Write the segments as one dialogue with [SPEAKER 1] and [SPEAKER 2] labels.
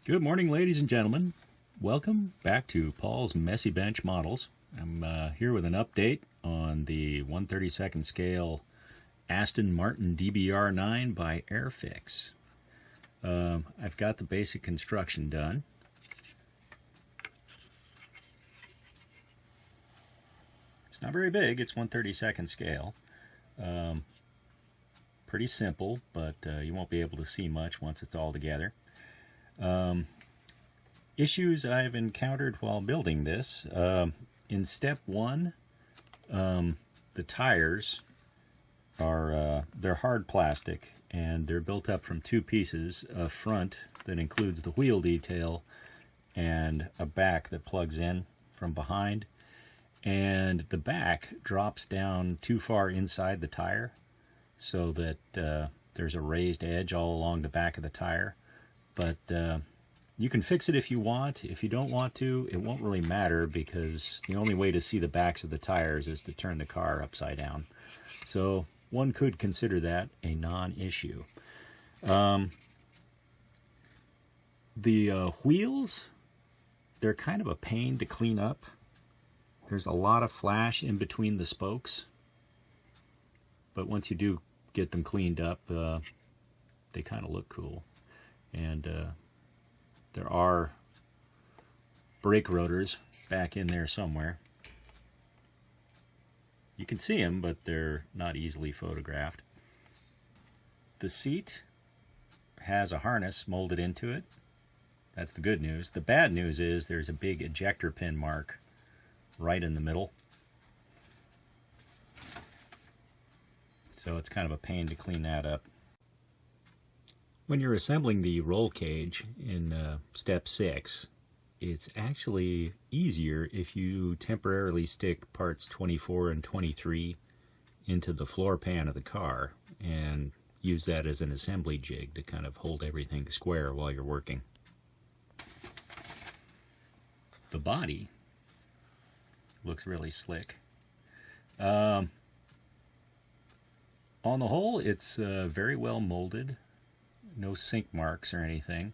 [SPEAKER 1] Good morning, ladies and gentlemen. Welcome back to Paul's Messy Bench Models. I'm here with an update on the 1/32 scale Aston Martin DBR9 by Airfix. I've got the basic construction done. It's not very big, it's 1/32 scale. Pretty simple, but you won't be able to see much once it's all together. Issues I've encountered while building this. In step one, the tires are they're hard plastic, and they're built up from two pieces: a front that includes the wheel detail and a back that plugs in from behind, and the back drops down too far inside the tire so that there's a raised edge all along the back of the tire. But you can fix it if you want. If you don't want to, it won't really matter, because the only way to see the backs of the tires is to turn the car upside down. So one could consider that a non-issue. The wheels, they're kind of a pain to clean up. There's a lot of flash in between the spokes, but once you do get them cleaned up, they kind of look cool. And there are brake rotors back in there somewhere. You can see them, but they're not easily photographed. The seat has a harness molded into it. That's the good news. The bad news is there's a big ejector pin mark right in the middle. So it's kind of a pain to clean that up. When you're assembling the roll cage in step 6, it's actually easier if you temporarily stick parts 24 and 23 into the floor pan of the car and use that as an assembly jig to kind of hold everything square while you're working. The body looks really slick. On the whole, it's very well molded. No sink marks or anything.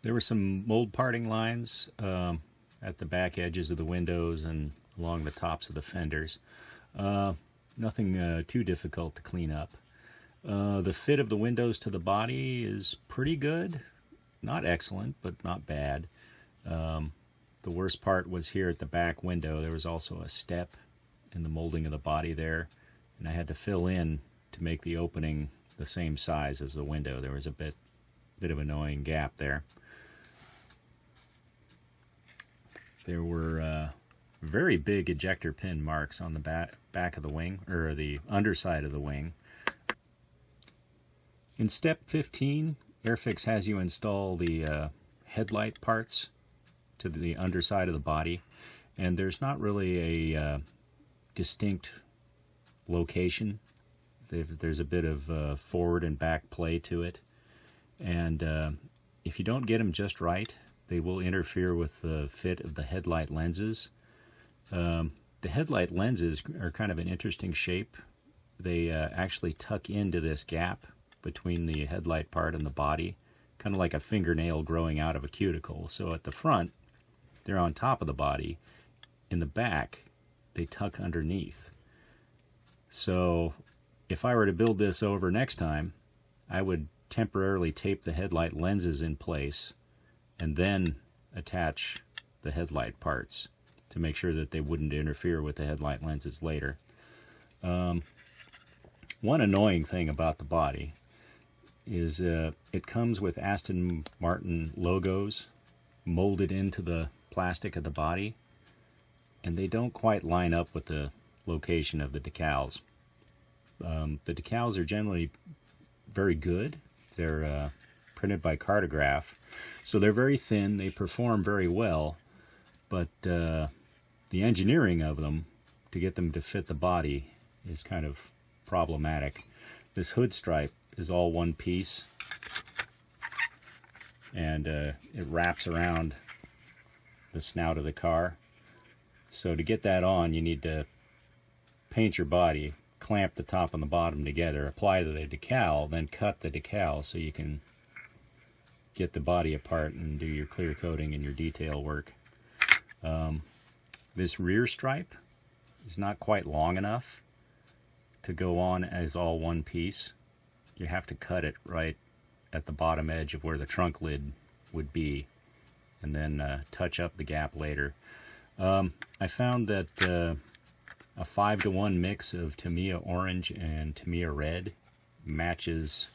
[SPEAKER 1] There were some mold parting lines at the back edges of the windows and along the tops of the fenders. Nothing too difficult to clean up. The fit of the windows to the body is pretty good. Not excellent, but not bad. The worst part was here at the back window. There was also a step in the molding of the body there, and I had to fill in to make the opening the same size as the window. There was a bit of annoying gap there. There were very big ejector pin marks on the back of the wing, or the underside of the wing. In step 15, Airfix has you install the headlight parts to the underside of the body, and there's not really a distinct location. There's a bit of forward and back play to it, and if you don't get them just right, they will interfere with the fit of the headlight lenses. The headlight lenses are kind of an interesting shape. They actually tuck into this gap between the headlight part and the body, kind of like a fingernail growing out of a cuticle. So at the front, they're on top of the body. In the back, they tuck underneath. So if I were to build this over next time, I would temporarily tape the headlight lenses in place and then attach the headlight parts to make sure that they wouldn't interfere with the headlight lenses later. One annoying thing about the body is it comes with Aston Martin logos molded into the plastic of the body, and they don't quite line up with the location of the decals. The decals are generally very good. They're printed by Cartograph, so they're very thin. They perform very well, but the engineering of them to get them to fit the body is kind of problematic. This hood stripe is all one piece, and it wraps around the snout of the car. So to get that on, you need to paint your body, clamp the top and the bottom together, apply the decal, then cut the decal so you can get the body apart and do your clear coating and your detail work. This rear stripe is not quite long enough to go on as all one piece. You have to cut it right at the bottom edge of where the trunk lid would be, and then touch up the gap later. I found that a 5-to-1 mix of Tamiya orange and Tamiya red matches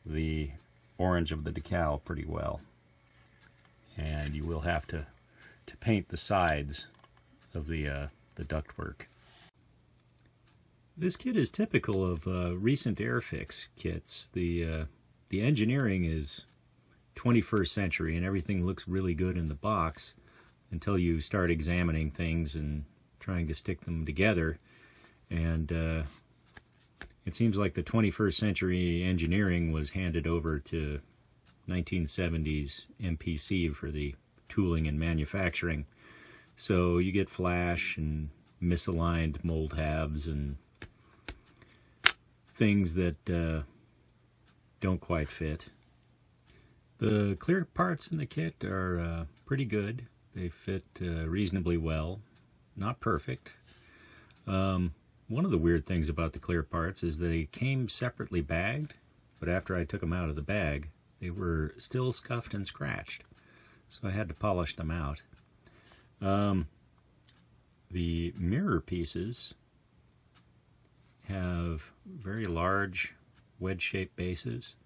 [SPEAKER 1] the orange of the decal pretty well. And you will have to paint the sides of the ductwork. This kit is typical of recent Airfix kits. The engineering is 21st century and everything looks really good in the box until you start examining things and trying to stick them together. And it seems like the 21st century engineering was handed over to 1970s MPC for the tooling and manufacturing. So you get flash and misaligned mold halves and things that don't quite fit. The clear parts in the kit are pretty good. They fit reasonably well. Not perfect. One of the weird things about the clear parts is they came separately bagged, but after I took them out of the bag, they were still scuffed and scratched. So I had to polish them out. The mirror pieces have very large wedge-shaped bases,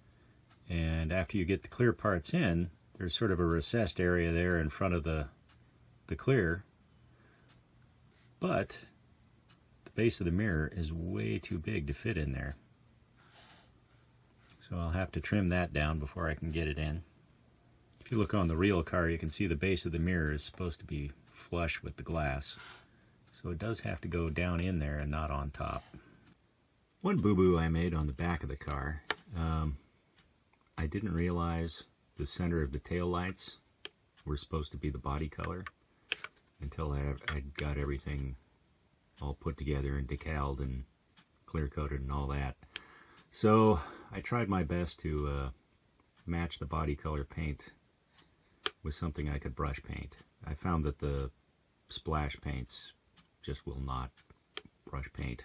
[SPEAKER 1] and after you get the clear parts in, there's sort of a recessed area there in front of the clear, but the base of the mirror is way too big to fit in there. So I'll have to trim that down before I can get it in. If you look on the real car, you can see the base of the mirror is supposed to be flush with the glass. So it does have to go down in there and not on top. One boo-boo I made on the back of the car, I didn't realize the center of the tail lights were supposed to be the body color until I got everything all put together and decaled and clear coated and all that. So I tried my best to match the body color paint with something I could brush paint. I found that the splash paints just will not brush paint.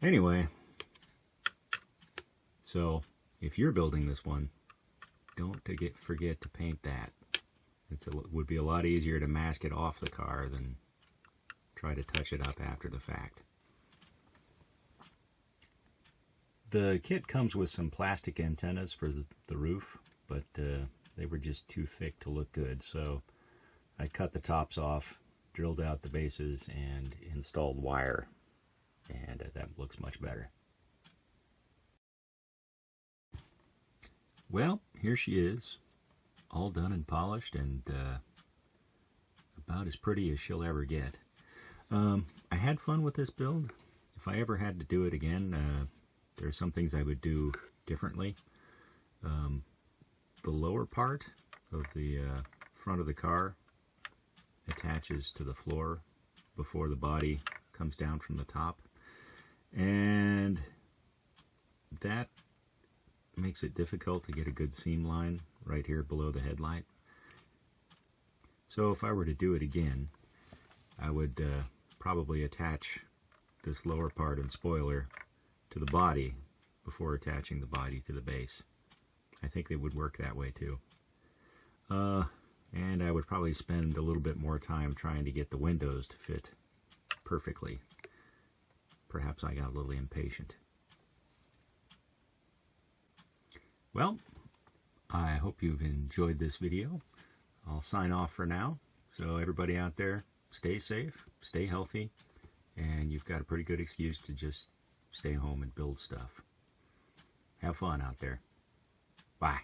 [SPEAKER 1] Anyway, so if you're building this one, don't forget to paint that. It would be a lot easier to mask it off the car than try to touch it up after the fact. The kit comes with some plastic antennas for the roof, but they were just too thick to look good, so I cut the tops off, drilled out the bases, and installed wire, and that looks much better. Well, here she is, all done and polished, and about as pretty as she'll ever get. I had fun with this build. If I ever had to do it again, there are some things I would do differently. The lower part of the front of the car attaches to the floor before the body comes down from the top, and that makes it difficult to get a good seam line right here below the headlight. So if I were to do it again, I would probably attach this lower part and spoiler to the body before attaching the body to the base. I think they would work that way too. And I would probably spend a little bit more time trying to get the windows to fit perfectly. Perhaps I got a little impatient. Well, I hope you've enjoyed this video. I'll sign off for now. So everybody out there, stay safe, stay healthy, and you've got a pretty good excuse to just stay home and build stuff. Have fun out there. Bye.